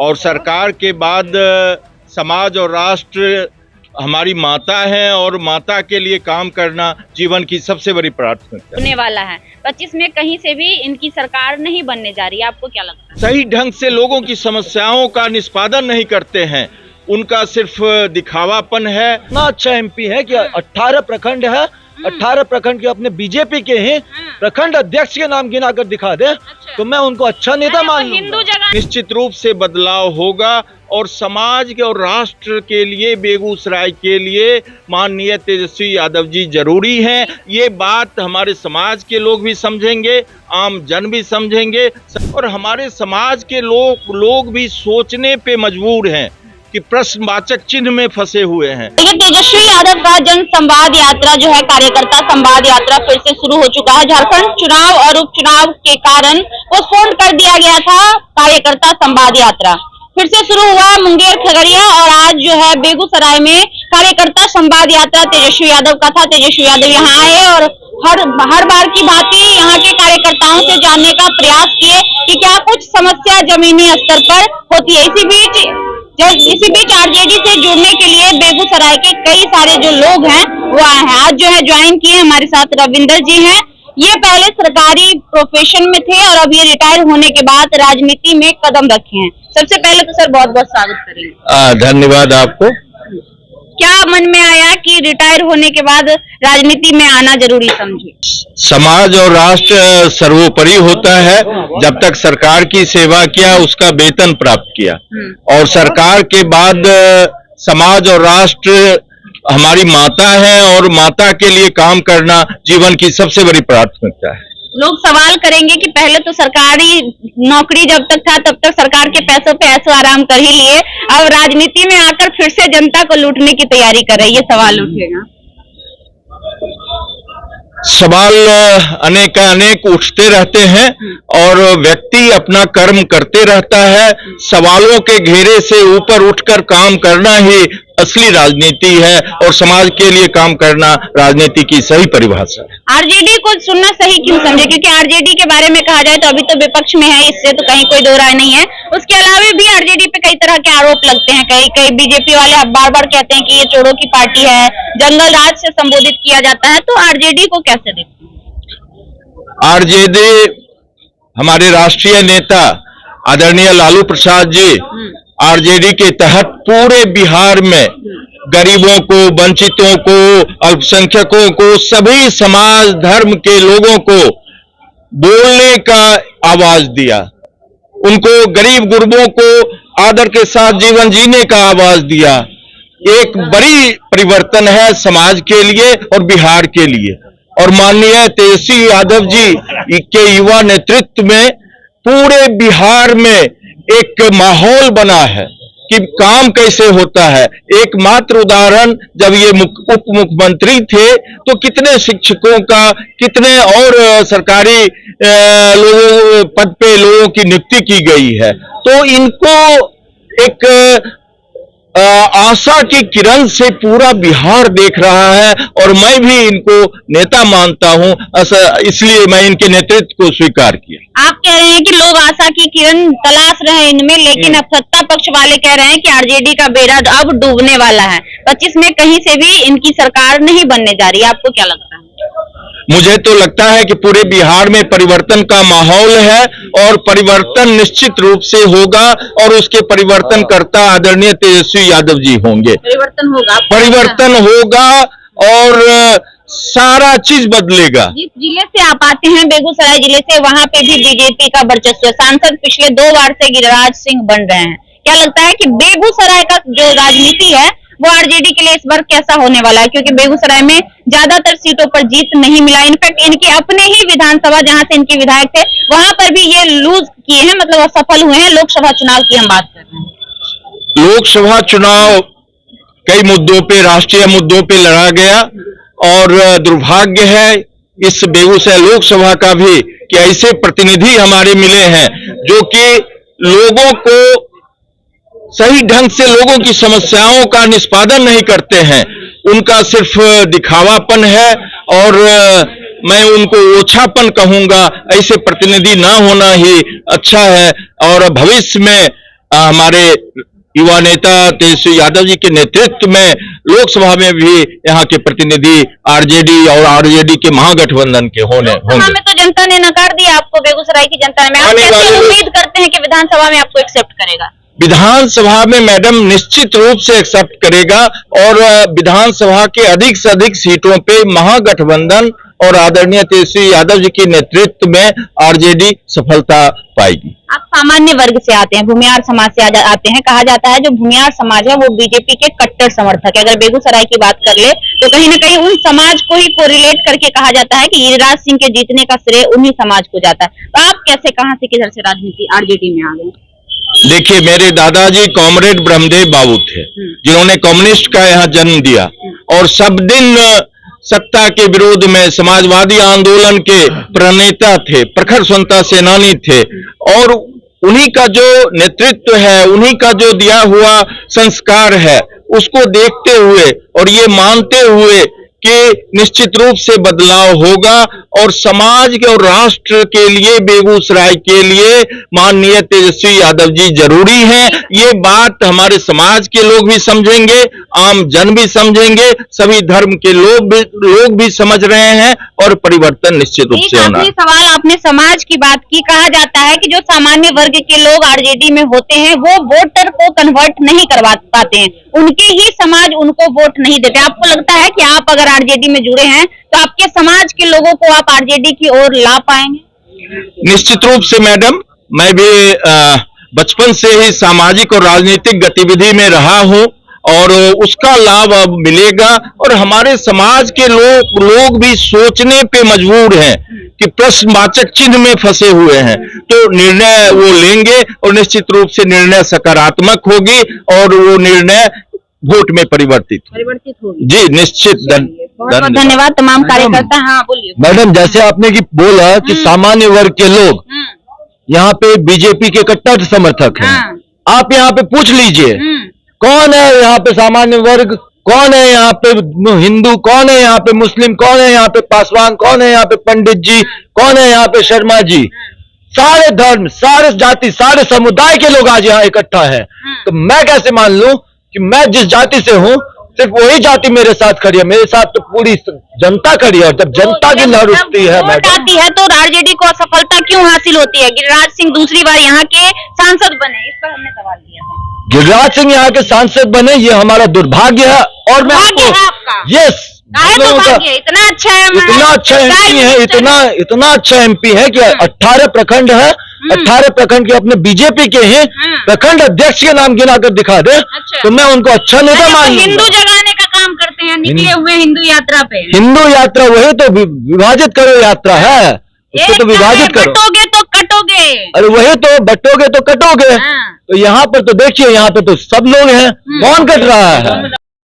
और सरकार के बाद समाज और राष्ट्र हमारी माता है और माता के लिए काम करना जीवन की सबसे बड़ी प्राथमिकता होने वाला है। 25 में कहीं से भी इनकी सरकार नहीं बनने जा रही है, आपको क्या लगता है? सही ढंग से लोगों की समस्याओं का निष्पादन नहीं करते हैं, उनका सिर्फ दिखावापन है। इतना अच्छा एमपी है कि 18 प्रखंड है, 18 प्रखंड के अपने बीजेपी के हैं प्रखंड अध्यक्ष के नाम गिना कर दिखा दे तो मैं उनको अच्छा नेता मान लूंगा। निश्चित रूप से बदलाव होगा और समाज के और राष्ट्र के लिए बेगूसराय के लिए माननीय तेजस्वी यादव जी जरूरी हैं। ये बात हमारे समाज के लोग भी समझेंगे, आम जन भी समझेंगे और हमारे समाज के लोग भी सोचने पे मजबूर हैं कि प्रश्नवाचक चिन्ह में फंसे हुए हैं। ये तेजस्वी यादव का जन संवाद यात्रा जो है, कार्यकर्ता संवाद यात्रा फिर से शुरू हो चुका है। झारखंड चुनाव और उपचुनाव के कारण पोस्टपोन कर दिया गया था कार्यकर्ता संवाद यात्रा, फिर से शुरू हुआ मुंगेर, खगड़िया और आज जो है बेगूसराय में कार्यकर्ता संवाद यात्रा तेजस्वी यादव का था। तेजस्वी यादव यहाँ आए और हर बार की भांति यहाँ के कार्यकर्ताओं से जानने का प्रयास किए कि क्या कुछ समस्या जमीनी स्तर पर होती है। इसी बीच आरजेडी से जुड़ने के लिए बेगूसराय के कई सारे जो लोग हैं वो आए हैं। आज जो है ज्वाइन किए हमारे साथ रविंदर जी हैं। ये पहले सरकारी प्रोफेशन में थे और अब ये रिटायर होने के बाद राजनीति में कदम रखे हैं। सबसे पहले तो सर बहुत बहुत स्वागत करेंगे। धन्यवाद आपको। क्या मन में आया कि रिटायर होने के बाद राजनीति में आना जरूरी समझे? समाज और राष्ट्र सर्वोपरि होता है। जब तक सरकार की सेवा किया उसका वेतन प्राप्त किया और सरकार के बाद समाज और राष्ट्र हमारी माता है और माता के लिए काम करना जीवन की सबसे बड़ी प्राथमिकता है। लोग सवाल करेंगे कि पहले तो सरकारी नौकरी जब तक था तब तक सरकार के पैसों पे ऐसो आराम कर ही लिए, अब राजनीति में आकर फिर से जनता को लूटने की तैयारी कर रहे, ये सवाल उठेगा। सवाल अनेक उठते रहते हैं और व्यक्ति अपना कर्म करते रहता है। सवालों के घेरे से ऊपर उठकर काम करना ही असली राजनीति है और समाज के लिए काम करना राजनीति की सही परिभाषा है। आरजेडी को सुनना सही क्यों समझे? क्योंकि आरजेडी के बारे में कहा जाए तो अभी तो विपक्ष में है, इससे तो कहीं कोई दो राय नहीं है। उसके अलावा भी आरजेडी पे कई तरह के आरोप लगते हैं। कई बीजेपी वाले अब बार बार कहते हैं कि ये चोरों की पार्टी है, जंगल राज से संबोधित किया जाता है, तो आरजेडी को कैसे देखते हैं? आरजेडी हमारे राष्ट्रीय नेता आदरणीय लालू प्रसाद जी आरजेडी के तहत पूरे बिहार में गरीबों को, वंचितों को, अल्पसंख्यकों को, सभी समाज धर्म के लोगों को बोलने का आवाज दिया। उनको गरीब गुरबों को आदर के साथ जीवन जीने का आवाज दिया। एक बड़ी परिवर्तन है समाज के लिए और बिहार के लिए और माननीय तेजस्वी यादव जी के युवा नेतृत्व में पूरे बिहार में एक माहौल बना है कि काम कैसे होता है। एकमात्र उदाहरण जब ये उप मुख्यमंत्री थे तो कितने शिक्षकों का, कितने और सरकारी पद पे लोगों की नियुक्ति की गई है। तो इनको एक आशा की किरण से पूरा बिहार देख रहा है और मैं भी इनको नेता मानता हूं, इसलिए मैं इनके नेतृत्व को स्वीकार किया। आप कह रहे हैं कि लोग आशा की किरण तलाश रहे हैं इनमें, लेकिन अब सत्ता पक्ष वाले कह रहे हैं कि आरजेडी का बेड़ा अब डूबने वाला है। 25 में कहीं से भी इनकी सरकार नहीं बनने जा रही, आपको क्या लगता है? मुझे तो लगता है कि पूरे बिहार में परिवर्तन का माहौल है और परिवर्तन निश्चित रूप से होगा और उसके परिवर्तन करता आदरणीय तेजस्वी यादव जी होंगे। परिवर्तन होगा और सारा चीज बदलेगा। जिस जिले से आप आते हैं, बेगूसराय जिले से, वहाँ पे भी बीजेपी का वर्चस्व है। सांसद पिछले 2 बार से गिरिराज सिंह बन रहे हैं। क्या लगता है कि बेगूसराय का जो राजनीति है वो आरजेडी के लिए इस बार कैसा होने वाला है? क्योंकि बेगूसराय में ज्यादातर सीटों पर जीत नहीं मिला। इनफैक्ट इनके अपने ही विधानसभा जहां से इनके विधायक थे वहां पर भी ये लूज किए हैं, मतलब असफल हुए हैं। लोकसभा चुनाव की हम बात कर रहे हैं। लोकसभा चुनाव कई मुद्दों पे, राष्ट्रीय मुद्दों पे लड़ा गया और दुर्भाग्य है इस बेगूसराय लोकसभा का भी कि ऐसे प्रतिनिधि हमारे मिले हैं जो कि लोगों को सही ढंग से लोगों की समस्याओं का निष्पादन नहीं करते हैं। उनका सिर्फ दिखावापन है और मैं उनको ओछापन कहूंगा। ऐसे प्रतिनिधि ना होना ही अच्छा है और भविष्य में हमारे युवा नेता तेजस्वी यादव जी के नेतृत्व में लोकसभा में भी यहाँ के प्रतिनिधि आरजेडी और आरजेडी के महागठबंधन के होंगे। में तो जनता ने नकार दिया आपको, बेगूसराय की जनता ने। आप कैसे उम्मीद करते हैं कि विधानसभा में आपको एक्सेप्ट करेगा? विधानसभा में मैडम निश्चित रूप से एक्सेप्ट करेगा और विधानसभा के अधिक से अधिक सीटों पे महागठबंधन और आदरणीय तेजस्वी यादव जी के नेतृत्व में आरजेडी सफलता पाएगी। आप सामान्य वर्ग से आते हैं, भूमिहार समाज से आते हैं। कहा जाता है जो भूमिहार समाज है वो बीजेपी के कट्टर समर्थक है। अगर बेगूसराय की बात कर ले तो कहीं ना कहीं उन समाज को ही कोरिलेट करके कहा जाता है कि गिरिराज सिंह के जीतने का श्रेय उन्हीं समाज को जाता है। तो आप कैसे, कहां से किधर से राजनीति आरजेडी में आ गए? देखिए, मेरे दादाजी कॉमरेड ब्रह्मदेव बाबू थे, जिन्होंने कम्युनिस्ट का यहाँ जन्म दिया और सब दिन सत्ता के विरोध में समाजवादी आंदोलन के प्रणेता थे, प्रखर स्वतंत्रता सेनानी थे और उन्हीं का जो नेतृत्व है, उन्हीं का जो दिया हुआ संस्कार है, उसको देखते हुए और ये मानते हुए कि निश्चित रूप से बदलाव होगा और समाज के और राष्ट्र के लिए, बेगूसराय के लिए माननीय तेजस्वी यादव जी जरूरी हैं। ये बात हमारे समाज के लोग भी समझेंगे, आम जन भी समझेंगे, सभी धर्म के लोग भी समझ रहे हैं और परिवर्तन निश्चित रूप से होना। सवाल, आपने समाज की बात की। कहा जाता है कि जो सामान्य वर्ग के लोग आरजेडी में होते हैं वो वोटर को कन्वर्ट नहीं करवा पाते हैं, उनके ही समाज उनको वोट नहीं देते। आपको लगता है कि आप अगर आरजेडी में जुड़े हैं तो आपके समाज के लोगों को आप आरजेडी की ओर ला पाएंगे? निश्चित रूप से मैडम, मैं भी बचपन से ही सामाजिक और राजनीतिक गतिविधि में रहा हूं और उसका लाभ अब मिलेगा और हमारे समाज के लोग भी सोचने पे मजबूर हैं कि प्रश्नवाचक चिन्ह में फंसे हुए हैं, तो निर्णय वो लेंगे और निश्चित रूप से निर्णय सकारात्मक होगी और वो निर्णय वोट में परिवर्तित होगी। जी निश्चित। बहुत धन्यवाद तमाम कार्यकर्ता। हाँ बोलिए मैडम, जैसे आपने की बोला कि सामान्य वर्ग के लोग यहाँ पे बीजेपी के कट्टर समर्थक हैं, आप यहाँ पे पूछ लीजिए कौन है यहाँ पे सामान्य वर्ग, कौन है यहाँ पे हिंदू, कौन है यहाँ पे मुस्लिम, कौन है यहाँ पे पासवान, कौन है यहाँ पे पंडित जी, कौन है यहाँ पे शर्मा जी। सारे धर्म, सारे जाति, सारे समुदाय के लोग आज यहाँ इकट्ठा है। तो मैं कैसे मान लूं कि मैं जिस जाति से हूँ सिर्फ वही जाति मेरे साथ खड़ी है? मेरे साथ तो पूरी जनता खड़ी है और जब जनता की लहर उठती है आती है तो आरजेडी को असफलता क्यों हासिल होती है? गिरिराज सिंह दूसरी बार यहाँ के सांसद बने, इस पर हमने सवाल किया था। गिरिराज सिंह यहाँ के सांसद बने, ये हमारा दुर्भाग्य है और मैं आपको यस इतना अच्छा है, इतना अच्छा एमपी है, इतना अच्छा एमपी है कि 18 प्रखंड है, 18 प्रखंड के अपने बीजेपी के हैं प्रखंड अध्यक्ष के नाम गिना कर दिखा दे तो मैं उनको अच्छा नेता मान लूंगा। हिंदू जगाने का काम करते हैं, निकले हुए हिंदू यात्रा पे। हिंदू यात्रा वही तो विभाजित करो यात्रा है, उसको तो विभाजित करो। बटोगे तो कटोगे, अरे वही तो बटोगे तो कटोगे। तो यहाँ पर तो देखिए, यहाँ पे तो सब लोग हैं, कौन कट रहा है?